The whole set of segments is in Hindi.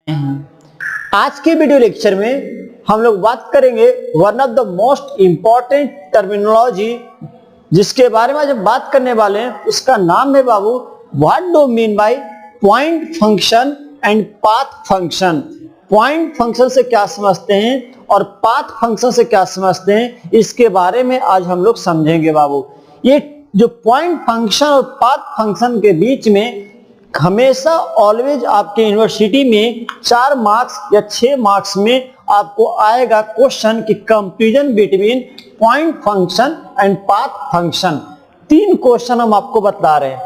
आज के वीडियो लेक्चर में हम लोग बात करेंगे one of the most important terminology जिसके बारे में जब बात करने वाले हैं उसका नाम है बाबू what do mean by point function and path function. Point function से क्या समझते हैं और पाथ फंक्शन से क्या समझते हैं, इसके बारे में आज हम लोग समझेंगे बाबू। ये जो पॉइंट फंक्शन और पाथ फंक्शन के बीच में हमेशा ऑलवेज आपके यूनिवर्सिटी में 4 मार्क्स या 6 मार्क्स में आपको आएगा क्वेश्चन कि comparison between point function and path function. 3 question हम आपको बता रहे हैं।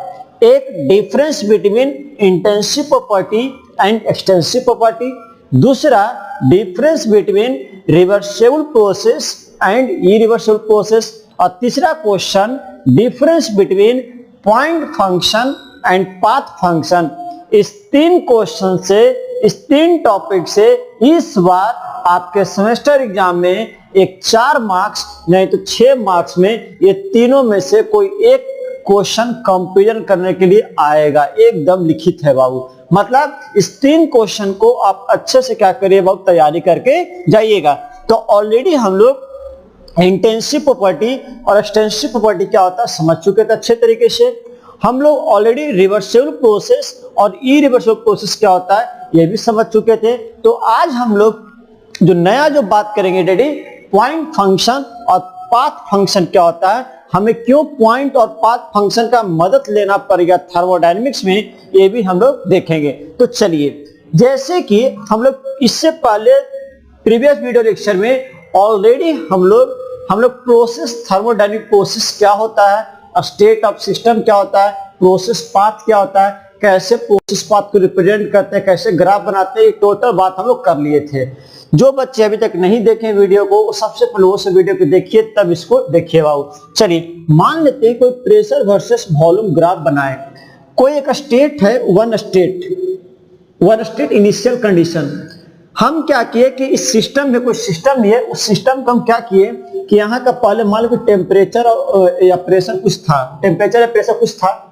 एक difference between intensive property and extensive property, दूसरा difference between reversible process and irreversible process, और तीसरा question difference between point function and path function. इस 3 क्वेश्चन से, इस 3 टॉपिक से इस बार आपके सेमेस्टर एग्जाम में एक 4 मार्क्स नहीं तो 6 मार्क्स में ये तीनों में से कोई एक क्वेश्चन कंपैरिजन करने के लिए आएगा, एकदम लिखित है बाबू। मतलब इस 3 क्वेश्चन को आप अच्छे से क्या करिए बाबू, तैयारी करके जाइएगा। तो ऑलरेडी हम लोग इंटेंसिव प्रॉपर्टी और एक्सटेंसिव प्रॉपर्टी क्या होता है समझ चुके थे अच्छे तरीके से। हम लोग ऑलरेडी रिवर्सिबल प्रोसेस और इरिवर्सिबल प्रोसेस क्या होता है ये भी समझ चुके थे। तो आज हम लोग जो नया जो बात करेंगे डैडी, पॉइंट फंक्शन और पाथ फंक्शन क्या होता है, हमें क्यों पॉइंट और पाथ फंक्शन का मदद लेना पड़ेगा थर्मोडायनेमिक्स में, ये भी हम लोग देखेंगे। तो चलिए, जैसे कि हम लोग इससे पहले प्रीवियस वीडियो लेक्चर में ऑलरेडी हम लोग प्रोसेस, थर्मोडायनेमिक प्रोसेस क्या होता है, स्टेट ऑफ सिस्टम क्या होता है, प्रोसेस पाथ क्या होता है, कैसे प्रोसेस पाथ को रिप्रेजेंट करते हैं, कैसे ग्राफ बनाते हैं, टोटल बात हम लोग कर लिए थे। जो बच्चे अभी तक नहीं देखे वीडियो को, सबसे पहले वो से वीडियो को देखिए, तब इसको देखिए बाबू। चलिए, मान लेते हैं कोई प्रेशर वर्सेस वॉल्यूम ग्राफ बनाए। कोई एक स्टेट है, वन स्टेट इनिशियल कंडीशन। हम क्या किए कि इस सिस्टम में कोई सिस्टम है, उस सिस्टम को हम क्या किए कि यहाँ का पहले मान लो कि टेम्परेचर या प्रेशर कुछ था, टेम्परेचर या प्रेशर कुछ था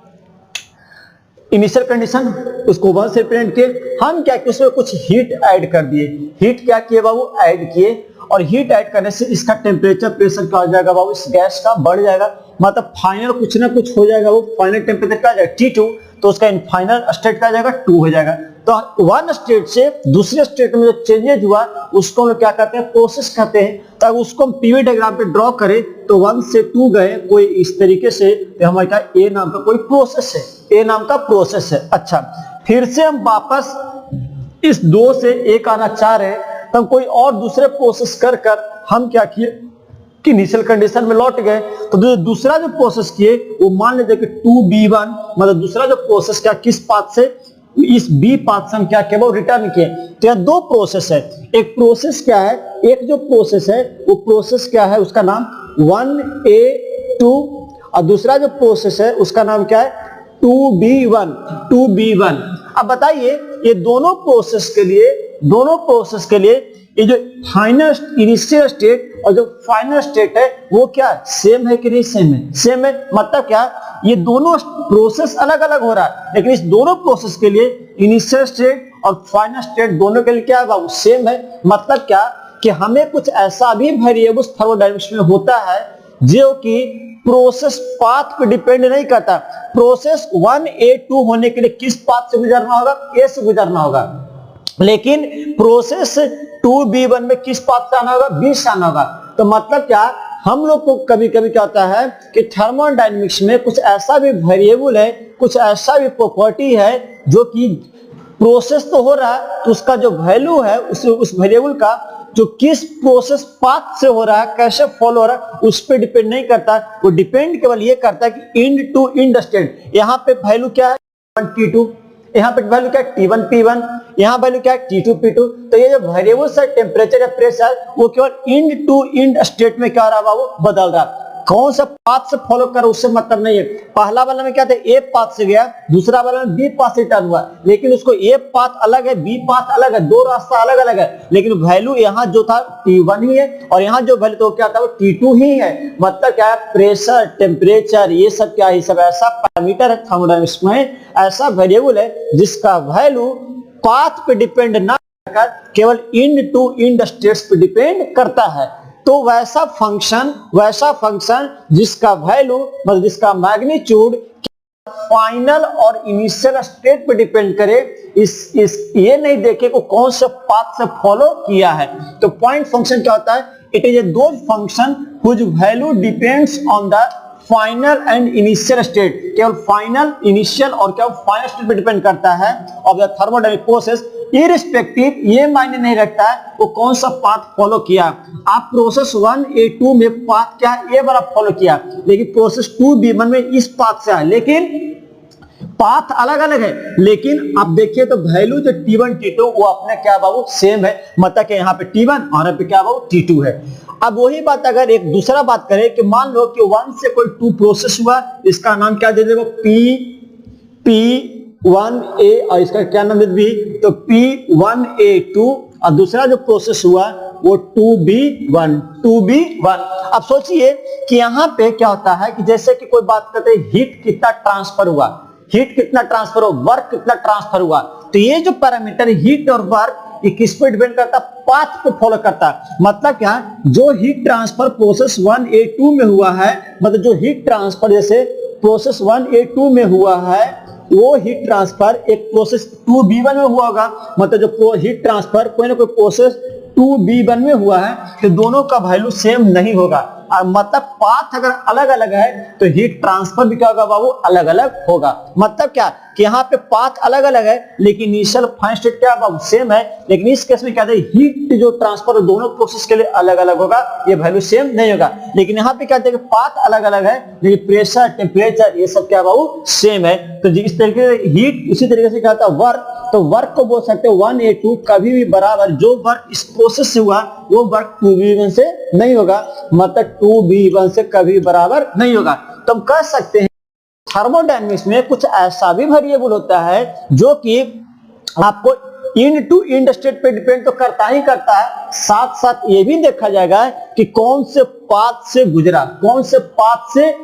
इनिशियल कंडीशन, उसको 1 से रिप्रेजेंट किए। हम क्या किए, उसमें कुछ हीट ऐड कर दिए। हीट क्या किए बाबू, ऐड किए, और हीट ऐड करने से इसका टेम्परेचर प्रेशर क्या हो जाएगा बाबू, इस गैस का बढ़ जाएगा। मतलब फाइनल कुछ ना कुछ हो जाएगा, वो फाइनल टेम्परेचर क्या आ जाएगा T2, तो उसका फाइनल स्टेट क्या आ जाएगा 2 हो जाएगा। तो वन स्टेट से दूसरे स्टेट में जो चेंजेज हुआ उसको हम क्या कहते हैं, प्रोसेस कहते हैं। तो उसको हम पीवी डायग्राम पे ड्रॉ करें तो 1 से 2 गए कोई इस तरीके से, तो हमारे क्या ए नाम का कोई प्रोसेस है, ए नाम का प्रोसेस है। अच्छा, फिर से हम वापस इस 2 से 1 आना चाह रहे हैं, तो हम कोई और दूसरे प्रोसेस कर हम क्या किए कि इनिशियल कंडीशन में लौट गए। तो दूसरा जो प्रोसेस किए वो मान लीजिए कि 2B1, मतलब दूसरा जो प्रोसेस क्या, किस पाथ से, इस बी पाथ से हम क्या किया, वो रिटर्न किए। तो यह 2 प्रोसेस है। एक प्रोसेस क्या है, एक जो प्रोसेस है वो प्रोसेस क्या है, उसका नाम 1A2, और दूसरा जो प्रोसेस है उसका नाम क्या है 2B1। अब बताइए, ये दोनों प्रोसेस के लिए ये जो फाइनल इनिशियल स्टेट और जो फाइनल स्टेट है वो क्या सेम है कि नहीं, सेम है। मतलब क्या, ये दोनों प्रोसेस अलग अलग हो रहा है, लेकिन इस दोनों प्रोसेस के लिए इनिशियल स्टेट और फाइनल स्टेट दोनों के लिए क्या है बाबू, सेम है। मतलब क्या कि हमें कुछ ऐसा भी वेरिएबल्स थर्मोडायनेमिक्स में होता है जो कि प्रोसेस पाथ पे डिपेंड नहीं करता। प्रोसेस 1A2 होने के लिए किस पाथ से गुजरना होगा, ए से गुजरना होगा, लेकिन प्रोसेस 2B1 में किस पाथ से आना होगा, बी से आना होगा। तो मतलब क्या, हम लोग को कभी कभी क्या होता है कि थर्मोडायनेमिक्स में कुछ ऐसा भी वेरिएबल है, कुछ ऐसा भी प्रॉपर्टी है जो कि प्रोसेस तो हो रहा है, तो उसका जो वैल्यू है उस वेरिएबल का जो किस प्रोसेस पाथ से हो रहा है, कैसे फॉलो हो रहा है, उस पर डिपेंड नहीं करता। वो डिपेंड केवल ये करता है कि इंड टू इंड स्टेट, यहाँ पे वैल्यू क्या है T2, यहाँ पे वैल्यू क्या है T1P1, यहाँ वैल्यू क्या है T2P2। तो ये जो वेरिएबल्स है, टेम्परेचर या प्रेशर, वो केवल इंड टू इंड स्टेट में क्या हो रहा है बाबू, बदल रहा है। कौन सा पाथ से फॉलो कर उससे मतलब नहीं है। पहला वाला में क्या था, ए पाथ से गया, दूसरा वाला में बी पाथ से टर्न हुआ, लेकिन उसको ए पाथ अलग है, बी पाथ अलग है, 2 रास्ता अलग अलग है, लेकिन वैल्यू यहाँ जो था T1 ही है, और यहाँ जो वैल्यू तो क्या था वो T2 ही है। मतलब क्या है, प्रेशर, टेम्परेचर, ये सब क्या है, सब ऐसा पैरामीटर है थर्मोडायनेमिक्स में, ऐसा वेरिएबल है जिसका वैल्यू पाथ पे डिपेंड ना कर केवल इंड टू इंड स्टेट्स पे डिपेंड करता है। तो वैसा फंक्शन जिसका वैल्यू मतलब जिसका मैग्नीट्यूड फाइनल और इनिशियल स्टेट पे डिपेंड करे, इस ये नहीं देखे को कौन से पाथ से फॉलो किया है। तो पॉइंट फंक्शन क्या होता है? It is a those function whose value depends on the final and initial state. केवल फाइनल, इनिशियल और क्या फाइनल स्टेट पे डिपेंड करता है of the thermodynamic process, irrespective ये मायने नहीं रखता है वो कौन सा पाथ फॉलो किया। आप प्रोसेस 1A2 में पाथ क्या ए वाला फॉलो किया, लेकिन प्रोसेस 2B1 में इस पाथ से है, लेकिन पाथ अलग अलग है। लेकिन आप देखिए तो वैल्यू जो T1 T2 वो अपने क्या बाबू सेम है, मतलब कि यहाँ पे T1 और यहाँ पे क्या बाबू T2 है। अब वही बात अगर एक दूसरा बात करें कि मान लो कि 1 से कोई 2 प्रोसेस हुआ, इसका नाम क्या दे देगा P1A और इसका क्या नाम दे दी तो P1A2 और दूसरा जो प्रोसेस हुआ वो 2B1। अब सोचिए कि यहाँ पे क्या होता है कि जैसे कि कोई बात करते हैं हीट कितना ट्रांसफर हुआ, हीट कितना ट्रांसफर हुआ, वर्क कितना ट्रांसफर हुआ। तो ये जो पैरामीटर हीट और वर्क ये किस पे डिपेंड करता है? पाथ को फॉलो करता है। मतलब क्या, जो हीट ट्रांसफर प्रोसेस 1A2 में हुआ है, मतलब जो हीट ट्रांसफर जैसे प्रोसेस 1A2 में हुआ है वो हीट ट्रांसफर एक प्रोसेस 2B1 में हुआ होगा, मतलब जो हीट ट्रांसफर कोई ना कोई प्रोसेस 2B1 में हुआ है, तो दोनों का वैल्यू सेम नहीं होगा। और मतलब पाथ अगर अलग अलग है तो हीट ट्रांसफर भी क्या होगा बाबू? अलग अलग होगा। मतलब क्या कि यहाँ पे पाथ अलग अलग है लेकिन इनिशियल फाइनल स्टेट क्या बाबू सेम है, लेकिन इस केस में क्या है हीट जो ट्रांसफर दोनों प्रोसेस के लिए अलग अलग होगा, ये वैल्यू सेम नहीं होगा। लेकिन यहाँ पे क्या है कि पाथ अलग अलग है लेकिन प्रेशर, टेम्परेचर ये सब क्या बाबू सेम है। तो इस तरीके से हीट, इसी तरीके से क्या होता है वर्क, तो वर्क को बोल सकते हो 1A2 कभी भी बराबर जो वर्क इस प्रोसेस से हुआ वो वर्क 2B1 से नहीं होगा, मतलब 2B1 से कभी बराबर नहीं होगा। तो हम कह सकते हैं थर्मोडायनेमिक्स में कुछ ऐसा भी वेरिएबल होता है जो कि आपको इंड टू इंड स्टेट पे डिपेंड तो करता ही करता है, साथ साथ ये भी देखा जाएगा कि कौन से पाथ से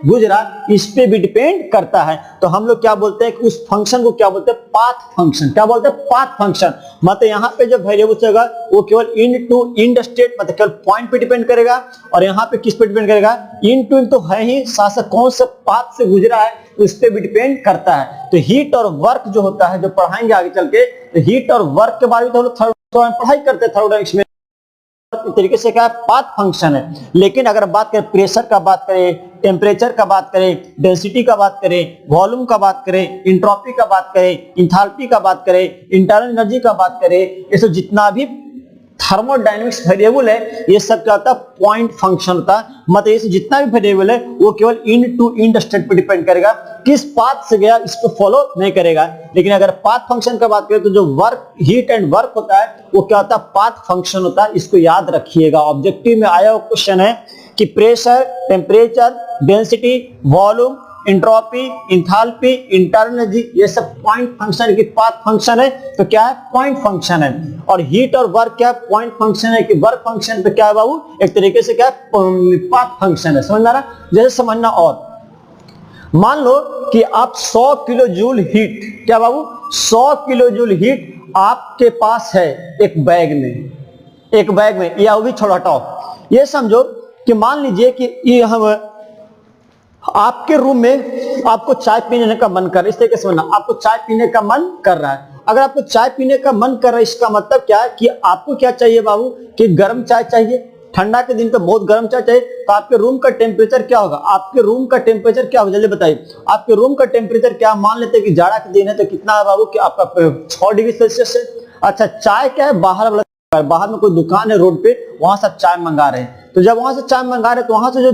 गुजरा, इस पे भी डिपेंड करता है। तो हम लोग क्या बोलते हैं कि उस फंक्शन को क्या बोलते हैं? Path function. क्या बोलते हैं? Path function. मतलब यहाँ पे जो वेरिएबल होगा वो केवल इंड टू इंड स्टेट मतलब केवल पॉइंट पे डिपेंड करेगा, और यहाँ पे किस पे डिपेंड करेगा? इंड टू इंड तो है ही, साथ साथ कौन से पाथ से गुजरा है उस पे भी डिपेंड करता है। तो हीट और वर्क जो होता है, जो पढ़ाएंगे आगे चल के, तो हीट और वर्क के बारे में तो हम लोग पढ़ाई करते हैं थर्मोडायनामिक्स में, तरीके से क्या है पाथ फंक्शन है। लेकिन अगर बात करें प्रेशर का बात करें, टेम्परेचर का बात करें, डेंसिटी का बात करें, वॉल्यूम का बात करें, एंट्रोपी का बात करें, इंथैल्पी का बात करें, इंटरनल एनर्जी का बात करें, ये सब जितना भी थर्मोडायनेमिक्स वेरिएबल है ये सब क्या होता है? पॉइंट फंक्शन होता है। मतलब ये जितना भी वेरिएबल है वो केवल इंड टू इंड स्टेट पे डिपेंड करेगा, किस पाथ से गया इसको फॉलो नहीं करेगा। लेकिन अगर पाथ फंक्शन का बात करें तो जो वर्क, हीट एंड वर्क होता है वो क्या होता है? पाथ फंक्शन होता है। इसको याद रखिएगा, ऑब्जेक्टिव में आया हुआ क्वेश्चन है कि pressure, temperature, density, volume, entropy, enthalpy, internal energy ये सब पॉइंट फंक्शन की पाथ फंक्शन है। तो क्या है? पॉइंट फंक्शन है। और हीट और वर्क क्या है? पॉइंट फंक्शन है। कि वर्क फंक्शन पे क्या है बाबू? एक तरीके से क्या है? पाथ फंक्शन है। समझ में आ रहा? जैसे समझना, और मान लो कि आप 100 किलो जूल हीट, क्या बाबू? 100 किलो जूल हीट आपके पास है एक बैग में, या वो भी छोड़ा हटाओ, ये समझो कि मान लीजिए कि ये हम आपके रूम में आपको चाय पीने का मन कर रहा है, इस तरीके से बनना, आपको चाय पीने का मन कर रहा है। अगर आपको चाय पीने का मन कर रहा है इसका मतलब क्या है कि आपको क्या चाहिए बाबू? कि गर्म चाय चाहिए। ठंडा के दिन तो बहुत गर्म चाय चाहिए। तो आपके रूम का टेम्परेचर क्या होगा? आपके रूम का टेम्परेचर क्या होगा? जल्दी बताइए, आपके रूम का टेम्परेचर क्या? मान लेते हैं कि जाड़ा के दिन है तो कितना है बाबू? कि आपका 6 डिग्री सेल्सियस है। अच्छा, चाय क्या है? बाहर में कोई दुकान है रोड पे, वहां से चाय मंगा रहे हैं। तो जब वहां से चाय मंगा रहे तो वहां से जो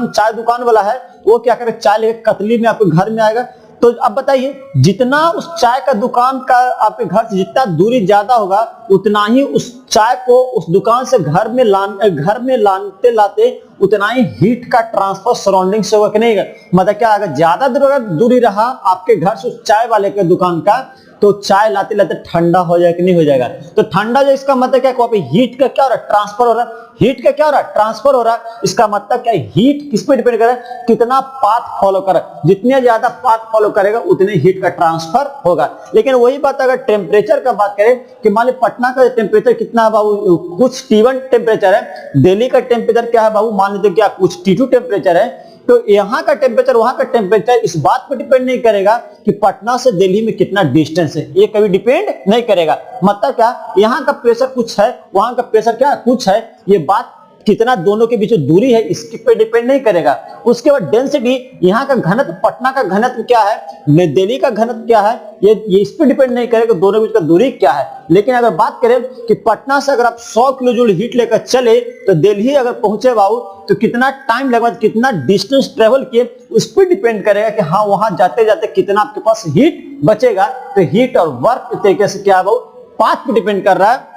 चाय दुकान वाला है वो क्या करे? चाय लेकर कतली में आपके घर में आएगा। तो अब बताइए, जितना उस चाय का दुकान का आपके घर से जितना दूरी ज्यादा होगा उतना ही उस चाय को उस दुकान से घर में लाते लाते उतना ही हीट का ट्रांसफर सराउंडिंग से होगा कि नहीं? मतलब क्या, अगर ज्यादा दूरी रहा आपके घर से उस चाय वाले के दुकान का तो चाय लाते लाते ठंडा हो जाएगा कि नहीं हो जाएगा। तो ठंडा जो इसका मतलब क्या है, वहां पे हीट का क्या हो रहा है, ट्रांसफर हो रहा है। हीट का क्या हो रहा है, ट्रांसफर हो रहा है। इसका मतलब क्या है, हीट किस पे डिपेंड कर रहा है, कितना पाथ फॉलो कर रहा है। जितने ज्यादा पाथ फॉलो करेगा उतने हीट का ट्रांसफर होगा। लेकिन वही बात अगर टेम्परेचर का बात करें कि मान ली पटना का टेम्परेचर कितना है बाबू, कुछ T1 टेम्परेचर है, दिल्ली का टेम्परेचर क्या है बाबू, मान लीजिए क्या कुछ T2 टेम्परेचर है, तो यहाँ का टेम्परेचर वहां का टेम्परेचर इस बात पर डिपेंड नहीं करेगा कि पटना से दिल्ली में कितना डिस्टेंस है, ये कभी डिपेंड नहीं करेगा। मतलब क्या, यहाँ का प्रेशर कुछ है, वहां का प्रेशर क्या कुछ है, ये बात कितना दोनों के बीच दूरी है इसके पे डिपेंड नहीं करेगा। उसके बाद डेंसिटी, यहाँ का घनत्व, पटना का घनत्व क्या है, दिल्ली का घनत्व क्या है, ये इस पे डिपेंड नहीं करेगा दोनों के बीच का दूरी क्या है। लेकिन अगर बात करें कि पटना से अगर आप 100 किलो जूल हीट लेकर चले तो दिल्ली अगर पहुंचे बाबू तो कितना टाइम लगेगा, कितना डिस्टेंस ट्रेवल किए, उस पर डिपेंड करेगा कि हाँ वहां जाते जाते कितना आपके पास हीट बचेगा। तो हीट और वर्क के तरीके से क्या है बाबू, पाथ पे डिपेंड कर रहा है,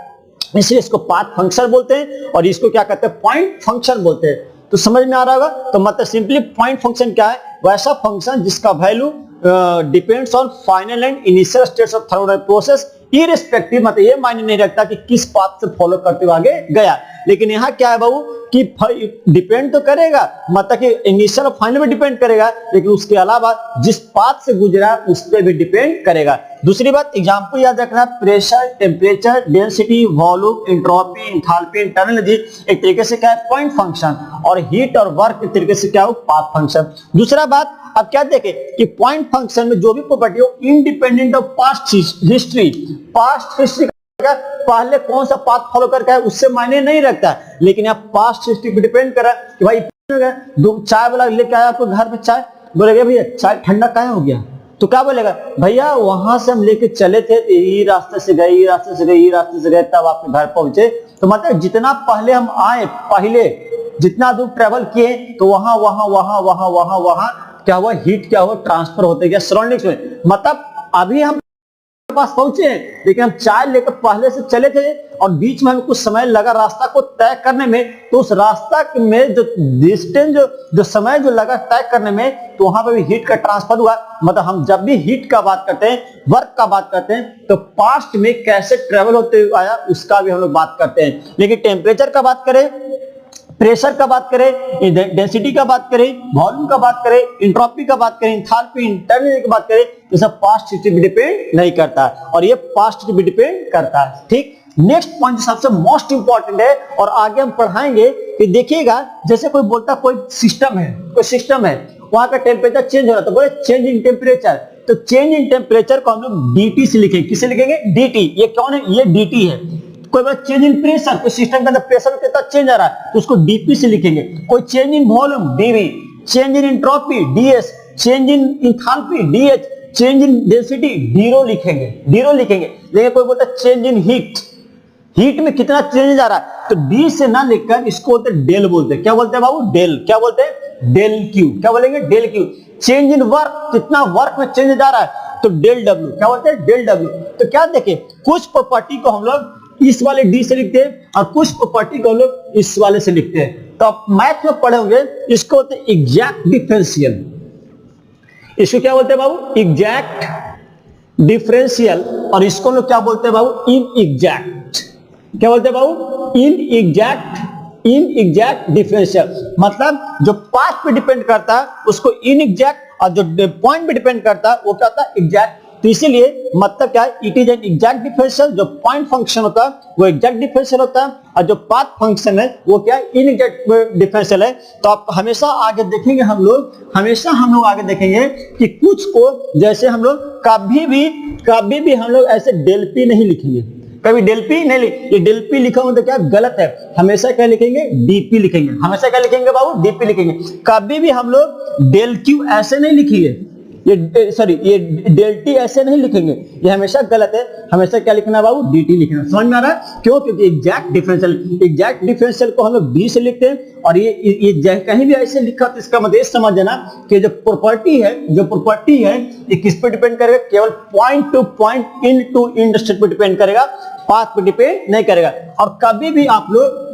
इसलिए इसको पाथ फंक्शन बोलते हैं और इसको क्या कहते हैं, पॉइंट फंक्शन बोलते हैं। तो समझ में आ रहा होगा। तो मतलब सिंपली पॉइंट फंक्शन क्या है, वैसा फंक्शन जिसका value depends on final and initial states of thermodynamic process irrespective, मतलब ये मायने नहीं रखता कि किस पाथ से फॉलो करते हुए आगे गया। लेकिन यहाँ क्या है बाबू कि डिपेंड तो करेगा, मतलब कि इनिशियल और फाइनल में डिपेंड करेगा, लेकिन उसके अलावा जिस पाथ से गुजरा उस पर भी डिपेंड करेगा। दूसरी बात, एग्जांपल याद रखना, pressure, temperature, density, volume, entropy, enthalpy, internal energy एक तरीके से क्या है, पॉइंट फंक्शन, और हीट और वर्क एक तरीके से क्या हो, पाथ फंक्शन। दूसरा बात, अब क्या देखें कि पॉइंट फंक्शन में जो भी प्रॉपर्टी हो independent of past history, past history पहले कौन सा पाथ फॉलो करके है उससे मायने नहीं रखता है। लेकिन आप पास्ट हिस्ट्री पे डिपेंड कर रहा है कि भाई चाय वाला लेके आया आपको घर पे चाय, बोलेगा भैया चाय ठंडा काहे हो गया, तो क्या बोलेगा, भैया वहां से हम लेके चले थे, यही रास्ते से गए, रास्ते से गए, यही रास्ते से गए, तब आपके घर पहुंचे। तो मतलब जितना पहले हम आए, पहले जितना दूर ट्रेवल किए, तो वहां वहां वहां वहां वहां वहां क्या हुआ, हीट क्या हुआ, ट्रांसफर होते गया सराउंडिंग्स में। मतलब अभी हम पास पहुंचे हैं लेकिन हम चाय लेकर पहले से चले थे और बीच में हमें कुछ समय लगा रास्ता को तय करने में, तो उस रास्ता में जो डिस्टेंस जो समय जो लगा तय करने में, तो वहां पर भी हीट का ट्रांसफर हुआ। मतलब हम जब भी हीट का बात करते हैं, वर्क का बात करते हैं, तो पास्ट में कैसे ट्रेवल होते हुए आया उसका भी हम लोग बात करते हैं। लेकिन टेम्परेचर का बात करें, प्रेशर का बात करें, डेंसिटी का बात करें, वॉल्यूम का बात करें, एंट्रोपी का बात करें, एंथैल्पी, इंटरनल की बात करें, ये सब पास्ट हिस्ट्री पे डिपेंड नहीं करता और ये पास्ट पे डिपेंड करता है। ठीक, नेक्स्ट पॉइंट सबसे मोस्ट इंपॉर्टेंट है और आगे हम पढ़ाएंगे कि देखिएगा, जैसे कोई बोलता कोई सिस्टम है, कोई सिस्टम है, वहां का टेम्परेचर चेंज हो रहा है, तो बोले चेंज इन टेम्परेचर। तो चेंज इन टेम्परेचर को हम लोग डीटी से लिखेंगे। किससे लिखेंगे, डीटी। ये कौन है, ये डीटी है। कोई बात चेंज इन प्रेशर, कोई सिस्टम के अंदर प्रेशर कितना चेंज आ रहा है तो उसको डीपी से लिखेंगे। कोई change in volume, DV, change in entropy, DS, change in enthalpy, DH, change in density, D rho लिखेंगे, डीरो लिखेंगे। लेकिन कोई बोलता चेंज इन हीट, हीट में कितना चेंज आ रहा है, तो डी से ना लिखकर इसको बोलते डेल बोलते हैं। क्या बोलते हैं बाबू, डेल। क्या बोलते हैं, डेल क्यू। क्या बोलेंगे, del Q. Change in work, कितना वर्क में चेंज आ रहा है, तो डेल डब्ल्यू। क्या बोलते हैं, डेल डब्ल्यू। तो क्या देखें, कुछ प्रॉपर्टी को हम लोग इस वाले डी से लिखते हैं और कुछ प्रॉपर्टी को हम लोग इस वाले से लिखते हैं। तो आप मैथ में पढ़े होंगे, इसको बोलते हैं एग्जैक्ट डिफरेंशियल। इसको क्या बोलते हैं बाबू, एग्जैक्ट डिफरेंशियल। और इसको लोग क्या बोलते हैं बाबू, इन एग्जैक्ट। क्या बोलते हैं बाबू, inexact, inexact differential. मतलब जो पाथ पे डिपेंड करता है उसको इन एग्जैक्ट, और जो पॉइंट पे डिपेंड करता है वो क्या होता है, एग्जैक्ट। तो इसीलिए मतलब क्या है, it is an exact differential. जो पॉइंट फंक्शन होता है वो एग्जैक्ट डिफरेंशियल होता है और जो पाथ फंक्शन है वो क्या है, इनएग्जैक्ट डिफरेंशियल है। तो आप हमेशा आगे देखेंगे, हम लोग आगे देखेंगे कि कुछ को जैसे हम लोग कभी भी हम लोग ऐसे डेल पी नहीं लिखेंगे, कभी डेल पी नहीं लिखेंगे। ये डेल पी लिखा हो तो क्या गलत है, हमेशा क्या लिखेंगे, डीपी लिखेंगे। हमेशा क्या लिखेंगे बाबू, डीपी लिखेंगे। कभी भी हम लोग डेल क्यू ऐसे नहीं लिखेंगे, ये डेल टी ऐसे नहीं लिखेंगे, ये हमेशा गलत है। हमेशा क्या लिखना बाबू, डी टी लिखना। समझ में आ रहा है क्यों, क्योंकि एग्जैक्ट डिफरेंशियल को हम लोग डी से लिखते हैं। और ये कहीं भी ऐसे लिखा तो इसका मतलब समझ जाना कि जो प्रॉपर्टी है ये किस पे डिपेंड करेगा, केवल point to point, in to end state पे डिपेंड करेगा, पाथ पे डिपेंड नहीं करेगा। और कभी भी आप लोग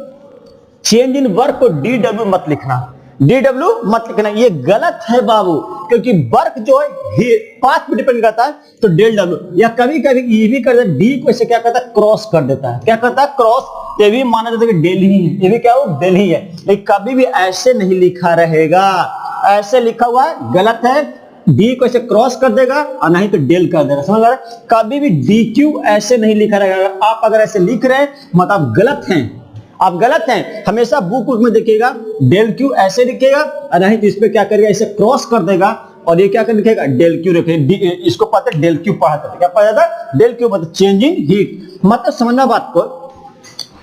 चेंज इन वर्क को डी डब्ल्यू मत लिखना। DW मत लिखना, ये गलत है बाबू, क्योंकि वर्क जो है पाथ पे डिपेंड करता है, तो डेल डब्ल्यू, या कभी कभी ये भी कर देता है, डी को ऐसे क्या करता है, क्रॉस कर देता है, क्या करता है, क्रॉस, ये भी माना जाता है कि डेल ही है, ये भी क्या हो, डेल ही है, लेकिन कभी भी ऐसे नहीं लिखा रहेगा, ऐसे लिखा हुआ है गलत है, डी को ऐसे क्रॉस कर देगा और नहीं तो डेल कर देगा, समझ आ रहा है, कभी भी डी क्यू ऐसे नहीं लिखा रहेगा, आप अगर ऐसे लिख रहे हैं मतलब गलत हैं, आप गलत हैं, हमेशा बुक में देखिएगा डेल क्यू ऐसे लिखेगा और नहीं तो इस पे क्या करेगा, इसे क्रॉस कर देगा और ये क्या कर लिखेगा, डेल क्यू लिखेगा, इसको पता है डेल क्यू पढ़ा था, क्या पढ़ा था, डेल क्यू मतलब चेंज इन हीट, मतलब समझना बात को,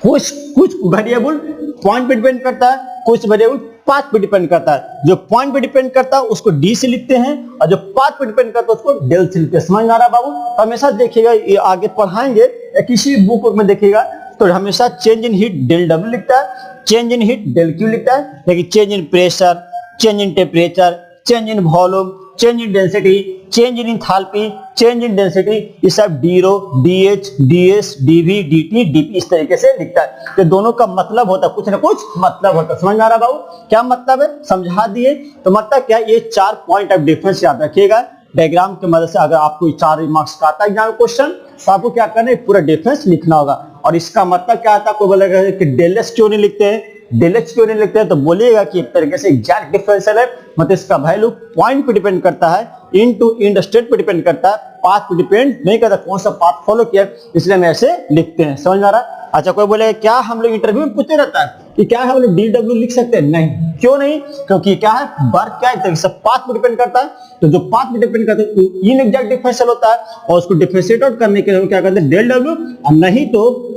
कुछ वेरिएबल पॉइंट पे डिपेंड करता है, कुछ वेरिएबल पाथ पे डिपेंड करता है, जो पॉइंट पे डिपेंड करता है उसको डी से लिखते हैं और जो पाथ पे डिपेंड करता है उसको डेल से लिखते हैं, समझ आ रहा है बाबू, तो हमेशा देखिएगा ये आगे पढ़ाएंगे या किसी बुक में देखिएगा तो हमेशा change in heat del W लिखता है, change in heat del Q लिखता है, लेकिन change in pressure, change in temperature, change in volume, change in density, change in enthalpy, change in density, ये सब D rho, D H, D S, D V, D T, D P इस तरीके से लिखता है, तो दोनों का मतलब होता है, कुछ ना कुछ मतलब होता है, समझ में आ रहा बाबू, क्या मतलब है समझा दिए, तो मतलब क्या, ये 4 पॉइंट ऑफ डिफरेंस याद रखिएगा, डायग्राम की मदद से अगर आपको 4 मार्क्स का आता है एग्जाम क्वेश्चन, तो आपको क्या करना है, पूरा डिफरेंस लिखना होगा, और इसका मतलब क्या आता है, कोई बोलेगा कि डेल एस क्यों नहीं लिखते हैं, डेल एच क्यों नहीं लिखते हैं, तो बोलिएगा कि एक तरीके से एग्जैक्ट डिफरेंशियल है, मतलब इसका वैल्यू पॉइंट पे डिपेंड करता है, इन स्टेट पे डिपेंड करता है, पाथ पे डिपेंड नहीं करता, कौन सा पाथ फॉलो किया, इसलिए हम ऐसे लिखते हैं, समझ में आ रहा है। अच्छा कोई बोले क्या हम लोग इंटरव्यू में पूछते रहता है कि क्या हम लोग DW लिख सकते हैं, नहीं, क्यों नहीं, क्योंकि क्या है, वर्क क्या है, सब पाथ पे डिपेंड करता है, तो जो पाथ पे डिपेंड करता है इन एग्जैक्ट डिफरेंशियल होता है, और उसको डिफरेंशिएट आउट करने के लिए क्या करते हैं, डेल डब्ल्यू, और नहीं तो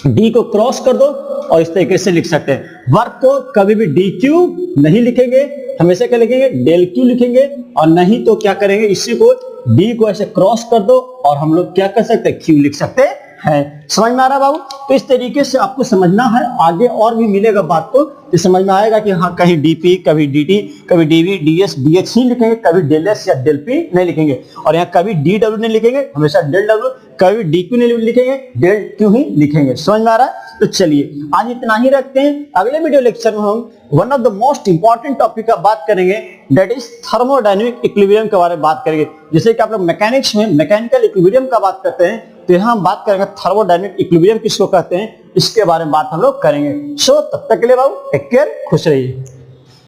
डी को क्रॉस कर दो और इस तरीके से लिख सकते हैं, वर्क को कभी भी डी क्यू नहीं लिखेंगे, हमेशा क्या लिखेंगे, डेल क्यू लिखेंगे, और नहीं तो क्या करेंगे, इसी को डी को ऐसे क्रॉस कर दो और हम लोग क्या कर सकते हैं, क्यू लिख सकते हैं, समझ में आ रहा बाबू, तो इस तरीके से आपको समझना है, आगे और भी मिलेगा बात को, तो समझ में आएगा कि हाँ कहीं डीपी, कभी डीटी, कभी डीवी, डीएस, डीएच ही लिखेंगे, कभी डेल एस या डेल पी नहीं लिखेंगे, और यहाँ कभी डी डब्ल्यू नहीं लिखेंगे, हमेशा डेल डब्ल्यू, कभी डी क्यू नहीं लिखेंगे, डेल क्यू ही लिखेंगे, समझ में आ रहा है। तो चलिए आज इतना ही रखते हैं, अगले वीडियो लेक्चर में हम one of the most important topic का बात करेंगे, दैट इज थर्मोडायनेमिक इक्विलिब्रियम के बारे में बात करेंगे, जैसे कि आप लोग मैकेनिक्स में मैकेनिकल इक्विलिब्रियम का बात करते हैं, तो यहाँ हम बात करेंगे थर्मोडायनेमिक इक्विलिब्रियम किसको कहते हैं, इसके बारे में बात हम लोग करेंगे। सो तब तक के लिए बाबू टेक केयर, खुश रहिए।